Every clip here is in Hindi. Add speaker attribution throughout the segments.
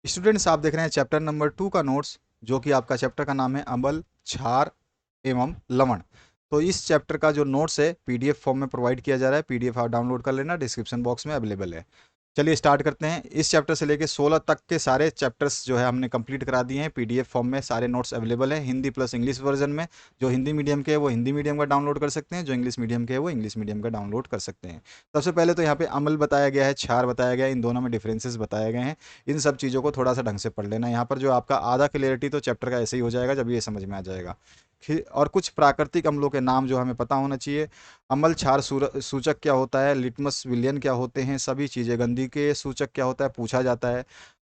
Speaker 1: स्टूडेंट्स, आप देख रहे हैं चैप्टर नंबर 2 का नोट्स, जो कि आपका चैप्टर का नाम है अम्ल, क्षार एवं लवण। तो इस चैप्टर का जो नोट्स है पीडीएफ फॉर्म में प्रोवाइड किया जा रहा है। पीडीएफ आप डाउनलोड कर लेना, डिस्क्रिप्शन बॉक्स में अवेलेबल है। चलिए स्टार्ट करते हैं। इस चैप्टर से लेके 16 तक के सारे चैप्टर्स जो है हमने कंप्लीट करा दिए हैं। पीडीएफ फॉर्म में सारे नोट्स अवेलेबल हैं, हिंदी प्लस इंग्लिश वर्जन में। जो हिंदी मीडियम के है वो हिंदी मीडियम का डाउनलोड कर सकते हैं, जो इंग्लिश मीडियम के है वो इंग्लिश मीडियम का डाउनलोड कर सकते हैं। सबसे पहले तो यहाँ पे अम्ल बताया गया है, क्षार बताया गया है, इन दोनों में डिफरेंसेस बताए गए हैं। इन सब चीज़ों को थोड़ा सा ढंग से पढ़ लेना। यहाँ पर जो आपका आधा क्लियरिटी तो चैप्टर का ऐसे ही हो जाएगा जब ये समझ में आ जाएगा। और कुछ प्राकृतिक अम्लों के नाम जो हमें पता होना चाहिए। अम्ल क्षार सूचक क्या होता है, लिटमस विलयन क्या होते हैं, सभी चीज़ें। गंदगी के सूचक क्या होता है पूछा जाता है।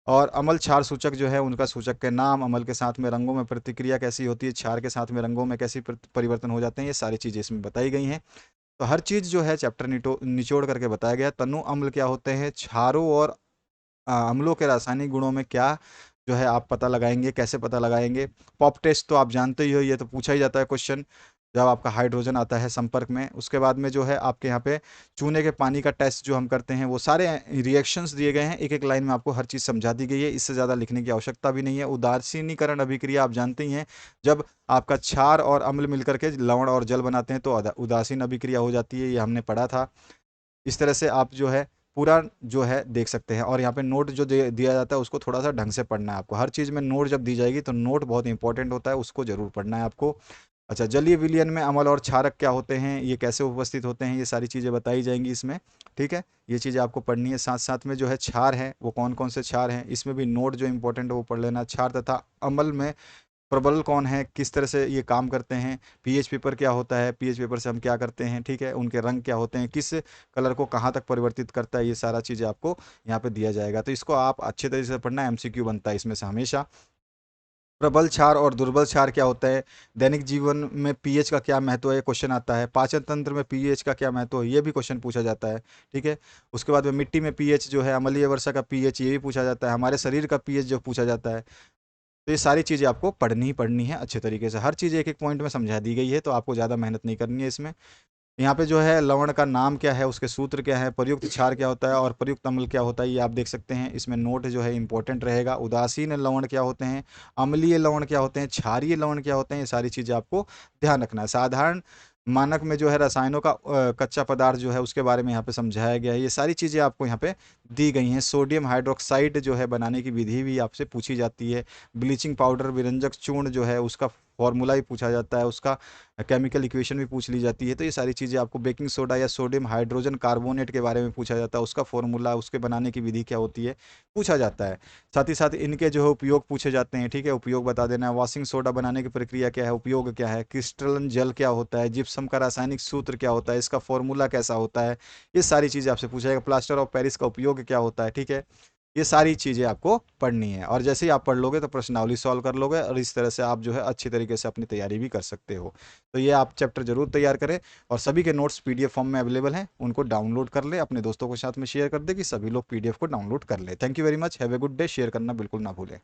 Speaker 1: और अम्ल क्षार सूचक जो है उनका सूचक के नाम, अम्ल के साथ में रंगों में प्रतिक्रिया कैसी होती है, क्षार के साथ में रंगों में कैसी परिवर्तन हो जाते हैं, ये सारी चीज़ें इसमें बताई गई हैं। तो हर चीज़ जो है चैप्टर निचोड़ करके बताया गया है। तनु अम्ल क्या होते हैं, क्षारों और अम्लों के रासायनिक गुणों में क्या जो है आप पता लगाएंगे, कैसे पता लगाएंगे। पॉप टेस्ट तो आप जानते ही हो, ये तो पूछा ही जाता है क्वेश्चन जब आपका हाइड्रोजन आता है संपर्क में। उसके बाद में जो है आपके यहाँ पे चूने के पानी का टेस्ट जो हम करते हैं, वो सारे रिएक्शंस दिए गए हैं। एक एक लाइन में आपको हर चीज़ समझा दी गई है, इससे ज़्यादा लिखने की आवश्यकता भी नहीं है। उदासीनीकरण अभिक्रिया आप जानते ही हैं, जब आपका क्षार और अम्ल मिलकर के लवण और जल बनाते हैं तो उदासीन अभिक्रिया हो जाती है, ये हमने पढ़ा था। इस तरह से आप जो है पूरा जो है देख सकते हैं। और यहाँ पे नोट जो दिया जाता है उसको थोड़ा सा ढंग से पढ़ना है आपको। हर चीज़ में नोट जब दी जाएगी तो नोट बहुत इंपॉर्टेंट होता है, उसको जरूर पढ़ना है आपको। अच्छा, जलीय विलयन में अम्ल और क्षारक क्या होते हैं, ये कैसे उपस्थित होते हैं, ये सारी चीज़ें बताई जाएंगी इसमें। ठीक है, ये चीज़ें आपको पढ़नी है। साथ साथ में जो है क्षार है वो कौन कौन से क्षार हैं, इसमें भी नोट जो इंपॉर्टेंट है वो पढ़ लेना। क्षार तथा अम्ल में प्रबल कौन है, किस तरह से ये काम करते हैं, पीएच पेपर क्या होता है, पीएच पेपर से हम क्या करते हैं, ठीक है, उनके रंग क्या होते हैं, किस कलर को कहाँ तक परिवर्तित करता है, ये सारा चीज़ें आपको यहाँ पे दिया जाएगा। तो इसको आप अच्छे तरीके से पढ़ना, एमसीक्यू बनता है इसमें से हमेशा। प्रबल क्षार और दुर्बल क्षार क्या होता है, दैनिक जीवन में पीएच का क्या महत्व है, क्वेश्चन आता है। पाचन तंत्र में पीएच का क्या महत्व है, ये भी क्वेश्चन पूछा जाता है। ठीक है, उसके बाद में मिट्टी में पीएच जो है, अम्लीय वर्षा का पीएच, ये भी पूछा जाता है। हमारे शरीर का पीएच जो पूछा जाता है। तो ये सारी चीज़ें आपको पढ़नी ही पढ़नी है अच्छे तरीके से। हर चीज़ एक एक पॉइंट में समझा दी गई है, तो आपको ज़्यादा मेहनत नहीं करनी है इसमें। यहाँ पे जो है लवण का नाम क्या है, उसके सूत्र क्या है, प्रयुक्त क्षार क्या होता है और प्रयुक्त अम्ल क्या होता है, ये आप देख सकते हैं। इसमें नोट जो है इंपॉर्टेंट रहेगा। उदासीन लवण क्या होते हैं, अम्लीय लवण क्या होते हैं, क्षारीय लवण क्या होते हैं, ये सारी चीज़ें आपको ध्यान रखना है। साधारण मानक में जो है रसायनों का कच्चा पदार्थ जो है उसके बारे में यहाँ पे समझाया गया है। ये सारी चीज़ें आपको यहाँ पे दी गई हैं। सोडियम हाइड्रोक्साइड जो है बनाने की विधि भी आपसे पूछी जाती है। ब्लीचिंग पाउडर, विरंजक चूर्ण जो है उसका फॉर्मूला भी पूछा जाता है, उसका केमिकल इक्वेशन भी पूछ ली जाती है। तो ये सारी चीज़ें आपको, बेकिंग सोडा या सोडियम हाइड्रोजन कार्बोनेट के बारे में पूछा जाता है, उसका फॉर्मूला, उसके बनाने की विधि क्या होती है, पूछा जाता है। साथ ही साथ इनके जो है उपयोग पूछे जाते हैं। ठीक है, उपयोग बता देना है। वॉशिंग सोडा बनाने की प्रक्रिया क्या है, उपयोग क्या है, क्रिस्टलन जल क्या होता है, जिप्सम का रासायनिक सूत्र क्या होता है, इसका फॉर्मूला कैसा होता है, ये सारी चीज़ें आपसे पूछा जाएगा। प्लास्टर ऑफ पेरिस का उपयोग क्या होता है। ठीक है, ये सारी चीज़ें आपको पढ़नी है। और जैसे ही आप पढ़ लोगे तो प्रश्नावली सॉल्व कर लोगे, और इस तरह से आप जो है अच्छी तरीके से अपनी तैयारी भी कर सकते हो। तो ये आप चैप्टर जरूर तैयार करें। और सभी के नोट्स पीडीएफ फॉर्म में अवेलेबल हैं, उनको डाउनलोड कर ले, अपने दोस्तों के साथ में शेयर कर दे कि सभी लोग पीडीएफ को डाउनलोड कर ले। Thank you very much, have a good day. Share करना बिल्कुल ना भूलें।